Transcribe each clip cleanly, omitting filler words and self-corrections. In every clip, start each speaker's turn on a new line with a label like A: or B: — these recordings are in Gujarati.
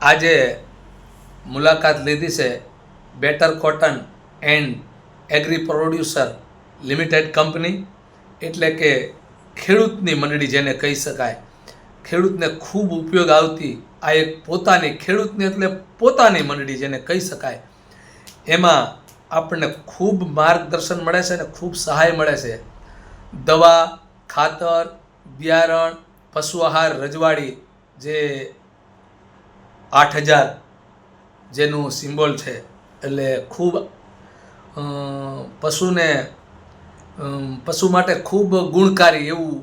A: આજે મુલાકાત લીધી છે better cotton and agri producer limited company, એટલે કે ખેડૂતની મંડળી જેને કહી શકાય. ખેડૂતને ખૂબ ઉપયોગ આવતી આ એક પોતાની ખેડૂતની એટલે પોતાની મંડળી જેને કહી શકાય. એમાં આપણને ખૂબ માર્ગદર્શન મળે છે અને ખૂબ સહાય મળે છે. દવા, ખાતર, બિયારણ, પશુ આહાર, રજવાડી જે 8000 જેનું સિમ્બોલ છે, એટલે ખૂબ પશુ માટે ખૂબ ગુણકારી એવું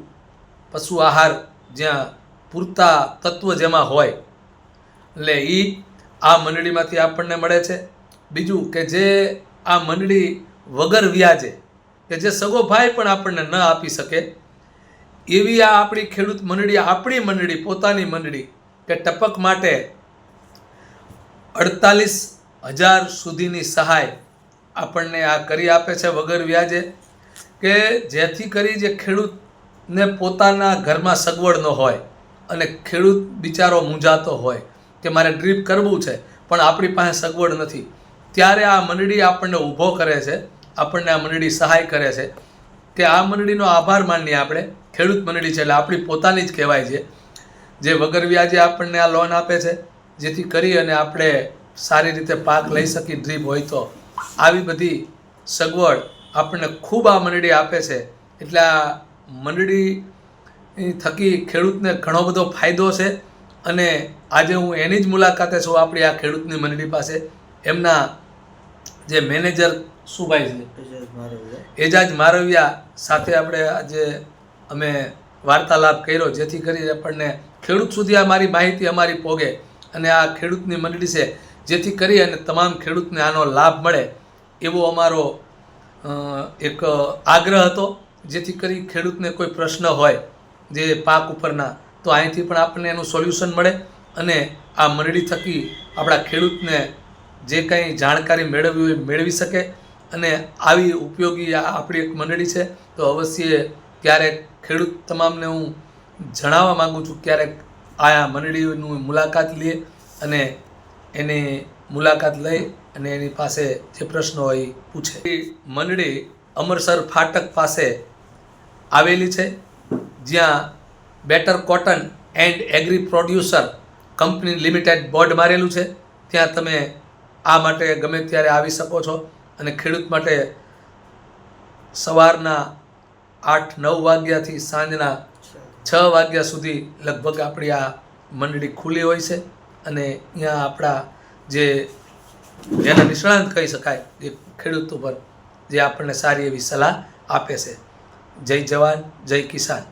A: પશુ આહાર, જ્યાં પૂરતા તત્વ જેમાં હોય, એટલે આ મંડળીમાંથી આપણને મળે છે. બીજું કે જે આ મંડળી વગર વ્યાજે, કે જે સગો ભાઈ પણ આપણને ન આપી શકે એવી આ આપણી ખેડૂત મંડળી, આપણી મંડળી, પોતાની મંડળી, કે ટપક માટે 48,000 સુધીની સહાય આપણને આ કરી આપે છે વગર વ્યાજે, કે જેથી કરી જે ખેડૂતને પોતાના ઘરમાં સગવડ ન હોય અને ખેડૂત બિચારો મૂંઝાતો હોય કે મારે ડ્રીપ કરવું છે પણ આપણી પાસે સગવડ નથી, ત્યારે આ મંડળી આપણને ઊભો કરે છે, આપણને આ મંડળી સહાય કરે છે. કે આ મંડળીનો આભાર માનીએ આપણે. ખેડૂત મંડળી છે એટલે આપણી પોતાની જ કહેવાય છે, જે વગર વ્યાજે આપણને આ લોન આપે છે, જેથી કરી અને આપણે સારી રીતે પાક લઈ શકીએ. ડ્રીપ હોય તો આવી બધી સગવડ આપણને ખૂબ આ મંડળી આપે છે. એટલે આ મંડળી થકી ખેડૂતને ઘણો બધો ફાયદો છે. અને આજે હું એની જ મુલાકાતે છું, આપણી આ ખેડૂતની મંડળી પાસે. એમના જે મેનેજર સુભાઈ છે, એજાજ મારવિયા સાથે આપણે આજે અમે વાર્તાલાપ કર્યો, જેથી કરી આપણને ખેડૂત સુધી આ મારી માહિતી અમારી પોગે અને આ ખેડૂતની મંડળી છે, જેથી કરી અને તમામ ખેડૂતને આનો લાભ મળે એવો અમારો એક આગ્રહ હતો. જેથી કરી ખેડૂતને કોઈ પ્રશ્ન હોય જે પાક ઉપરના, તો અહીંથી પણ આપણને એનું સોલ્યુશન મળે અને આ મંડળી થકી આપણા ખેડૂતને જે કંઈ જાણકારી મેળવવી હોય મેળવી શકે. અને આવી ઉપયોગી આપણી એક મંડળી છે. તો અવશ્ય ક્યારેક ખેડૂત તમામને હું જણાવવા માગું છું, ક્યારેક આ મંડળીની મુલાકાત લઈએ અને એની મુલાકાત લઈ અને એની પાસે જે પ્રશ્નો હોય એ પૂછે. મંડળી અમરસર ફાટક પાસે આવેલી છે, જ્યાં better cotton and agri producer company limited board મારેલું છે. ત્યાં તમે આ માટે ગમે ત્યારે આવી શકો છો. અને ખેડૂત માટે સવારના 8-9 વાગ્યાથી સાંજના 6 વાગ્યા સુધી લગભગ આપણી આ મંડળી ખુલ્લી હોય છે. અને અહીંયા આપણા જેના નિષ્ણાંત કહી શકાય એ ખેડૂતો પર જે આપણને સારી એવી સલાહ આપે છે. જય જવાન, જય કિસાન.